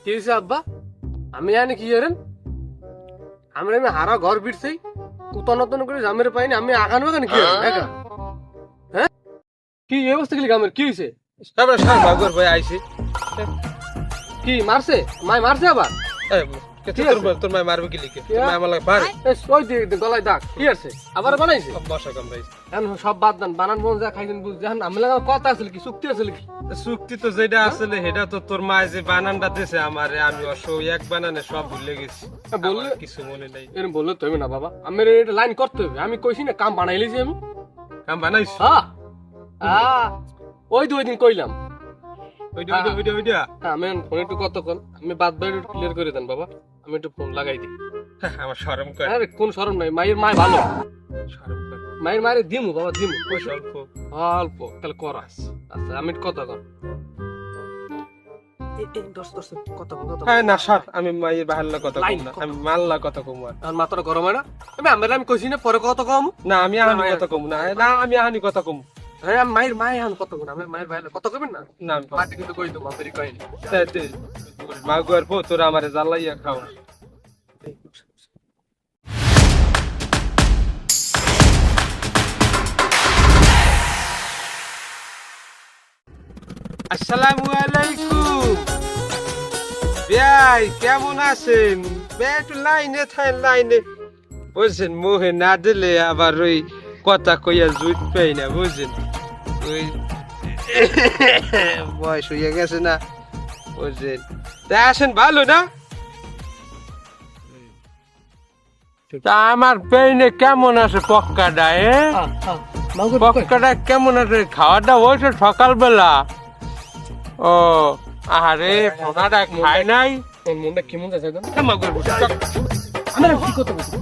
কি হয়েছে আব্বা? আমি জানি কি করেন? আমরা আমি হারা ঘর বিটছি কুতো নতুন করে জামের পাইনি আমি আগানো কেন কি একা? হ্যাঁ কি এই অবস্থা গেলি গামের কি হয়েছে? তারপরে সার ভাগর ভাই আইছি। কি মারছে? মাই মারছে আবার? তোর মায় মারবে কি লিখে? তোর মায় আমার লাগে পারে। ওই দিয়ে গলায় দাগ কি আছে? আবার বানাইছে? বসা কামড়াইছে। এখন সব বাদ দেন বানান মন যা খাইছেন বুঝ জান আমি লাগা কথা আছিল কি চুক্তি আছিল কি? চুক্তি তো যেটা আসলে সেটা তো তোর মায় যে বানানটা দিয়েছে আমারে আমি এক বানানে সব ভুলে গেছি। বললে আমার কিছু মনে নাই। এরকম বললে তো হবে না বাবা আমি এটা লাইন করতে হবে আমি কইছি না কাম বানাইলেছি আমি কাম বানাইছ? হ্যাঁ ওই দুই দিন কইলাম ওইটা হ্যাঁ আমি ফোন একটু কতক্ষণ আমি বাদ বাইরে ক্লিয়ার করে দেন বাবা আমি একটু ফোন লাগাই দিই আমার শরম করে। আরে কোন শরম নাই মায়ের মায় ভালো শরম করে। মায়ের মায়ের দিমু বাবা দিমু অল্প। অল্প তাহলে করাস আচ্ছা আমি কত কর হ্যাঁ না সর আমি মায়ের বাহাল্লা কথা কম না আমি মাল্লা কথা কম আর। আর মাথাটা গরম হয় না আমি কইছি না পরে কত কম না আমি আহানি কথা কম না না আমি আহানি কথা কম হ্যাঁ মায়ের মায়ের হান কত গুণ আমি মায়ের ভাই কত কবেন না না আমি মাটি কিন্তু কই তো মাপেরি কইনি মা গর্ব তোরা আমারে জ্বালাইয়া খাও। আসসালামু আলাইকুম ভাই কেমন আছেন? একটু লাইনে থাকেন লাইনে বুঝছেন মুখে না দিলে আবার ওই কথা কইয়া জুট পাই না বুঝছেন ওই বয়স হইয়া গেছে না বুঝছেন তা আসেন ভালো না তা আমার পেইনে কেমন আছে পক্কাটা পক্কাটা কেমন আছে খাওয়াটা হয়েছে সকালবেলা ও আরে সোনাটা খাই নাই তোর মনটা কেমন যাচ্ছে একদম আমার কি করতে বলছি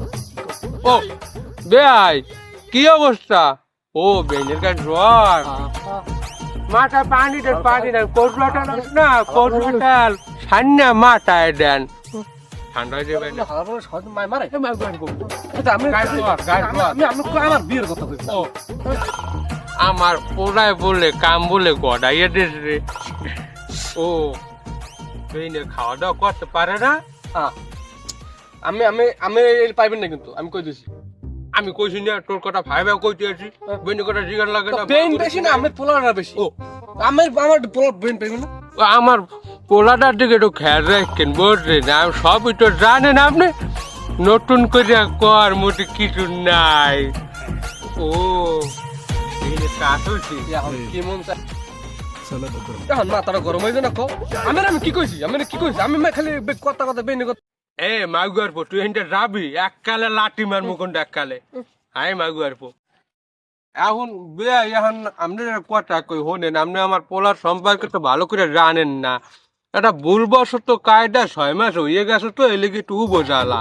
ও বেআই কি অবস্থা ও বেনের কাছে জ্বর মাথা পানি দেন কৌটুয়াটা না কৌটুয়াটা সান্না মাথায় দেন ঠান্ডা হয়ে যাবে না মায় মারে আমি আমার বিয়ের কথা কই ও আমার পোড়ায় বলে কাম বলে গড়াইয়া দিস রে ও বেনে খাওয়া দাওয়া করতে পারে না আমি আমি আমি পাইবেন না কিন্তু আমি কই দিছি আমি কইছি না তোর কথা ভাইবা কইতে আছি বেনে কথা জিগার লাগে না বেন বেশি না আমি পোলাটা বেশি ও আমার পোলা বেন পাইবেন না ও, আমার পোলাটার দিকে একটু খেয়াল রাখেন বুঝলেন আমি সবই তো জানেন আপনি নতুন করে কর মোটে কিছু নাই ও বেনে কাজ হচ্ছে কি মন চায় এখন মাথাটা গরম হয়ে যায় না কো আমি কি কইছি আমি খালি কথা কথা বেন কথা এ মাগুয়ার পো তুই এখানটা যাবি এককালে লাঠি মারমু কোনটা এককালে হাই মাগুয়ার পো এখন বিয়া এখন আপনি কথা কই হনেন আপনি আমার পোলার সম্পর্কে তো ভালো করে জানেন না একটা ভুলবশত কায়দা 6 মাস হয়ে গেছে তো এলিগে টু বোঝালা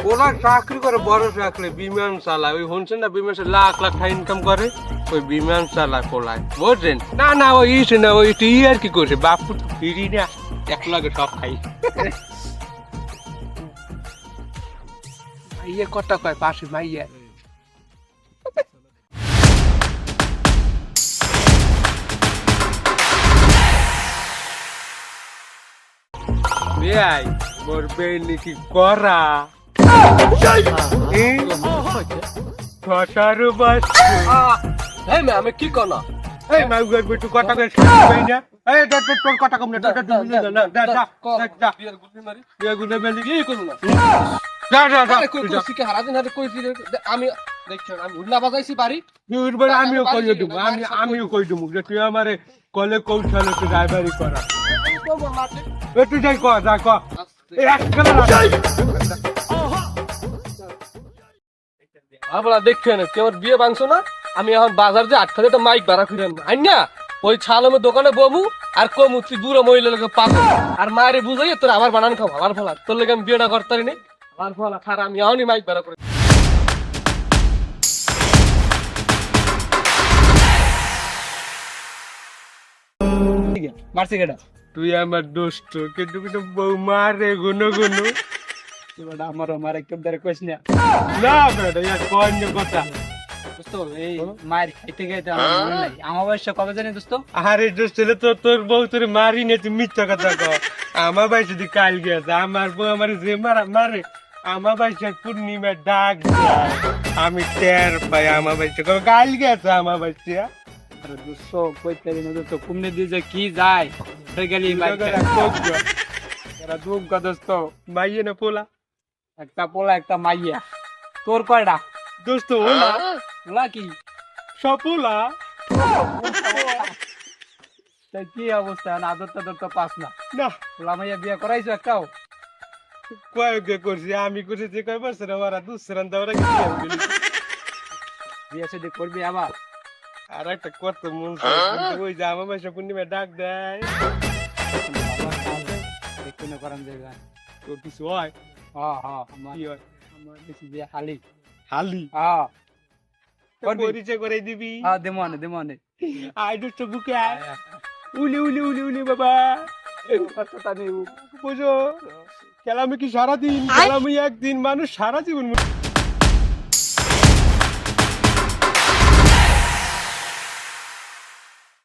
পোলার চাকরি করে বড় চাকরি বিমান চালায় ওই শুনছেন না বিমান লাখ লাখ টাকা ইনকাম করে ওই বিমান চালায় পোলায় বুঝছেন না না ওই ইসে না ওই ই আর কি করছে বাপু তো ফিরি না এক লাগে সব খাই মাইয়া কথা কয় পাশে মাইয়া বেআই মোর বেনি কি করা ছটারও বাস এই মে আমি কি কনা এই মাগুয়ার বেটু কথা কয় শুনবি না এই তোর কথা কম না তোর যা বিয়ের গুলি মারি বিয়া গুনে বেলি কি করব না যা কইছি কি হারাদিন হাতে কইছি আমি দেখছেন আমি উল্লা বাজাইছি বাড়ি আমিও কই দেবো আমিও কই দেবো যে তুই আমারে কলে কৌশলে তুই ড্রাইভারি করা তুই যাই কর যা কর আপনারা দেখছেন কেউ বিয়ে ভাঙছো না আমি এখন বাজার যে 8 খাতে মাইক ভাড়া ফিরেন আই না ওই ছালমের দোকানে বমু আর কমু তুই বুড়ো মহিলা লোকে পাবো আর মায়ের বুঝাই তোর আমার বানান খাও আমার ফলা তোর লেগে আমি বিয়েটা করতে পারি নাই আমার ফলা খার আমি এখনই মাইক ভাড়া করে মারছে কেটা তুই আমার দোস্ত কিন্তু কিন্তু বউ মারে গুনো গুনো আমার আমার একদম ধরে কইস না না বেটা ইয়া কোন কথা দোস্ত এই মায়ের খাইতে খাইতে আমার মনে নাই আমার বয়স কবে জানি দোস্ত আরে দোস্ত তো তোর বউ তোর মারি নে তুই মিথ্যা কথা কও আমার ভাই যদি কাল গেছে আমার বউ আমার যে মারে আমার ভাই পূর্ণিমা ডাক দেয়। আমি টের পাই আমার ভাই কাল গেছে আমার ভাই আরে দোস্ত কইতে দিন দোস্ত কুমনে দিয়ে যে কি যায় হয়ে গেলি এরা দুঃখ দোস্ত মাইয়ে না পোলা একটা পোলা একটা মাইয়া তোর কয়টা দোস্ত ওলা পোলা কি সব পোলা তাই কি অবস্থা আদর টাদর তো পাস না না পোলা মাইয়া বিয়ে করাইছো একটাও কয়েকে করছি আমি করছি যে কয় বছর ওরা দুসরান দাওরা বিয়ে সাথে করবি আবার আর একটা কত মন চায়, কিন্তু ওই যে আমার ভাই পূর্ণিমা ডাক দেয় দেখতে করান জায়গা তোর কিছু হয় হ্যাঁ হ্যাঁ আমার কি হয় আমার বেশি বিয়ে হালি হালি হ্যাঁ করবি? পরিচয় করে দিবি হ্যাঁ দেমনে দেমনে আই দুষ্ট বুকে আয় উলি উলি উলি উলি বাবা কতটা নেই বুঝো খেলামি কি সারাদিন খেলামি একদিন মানুষ সারা জীবন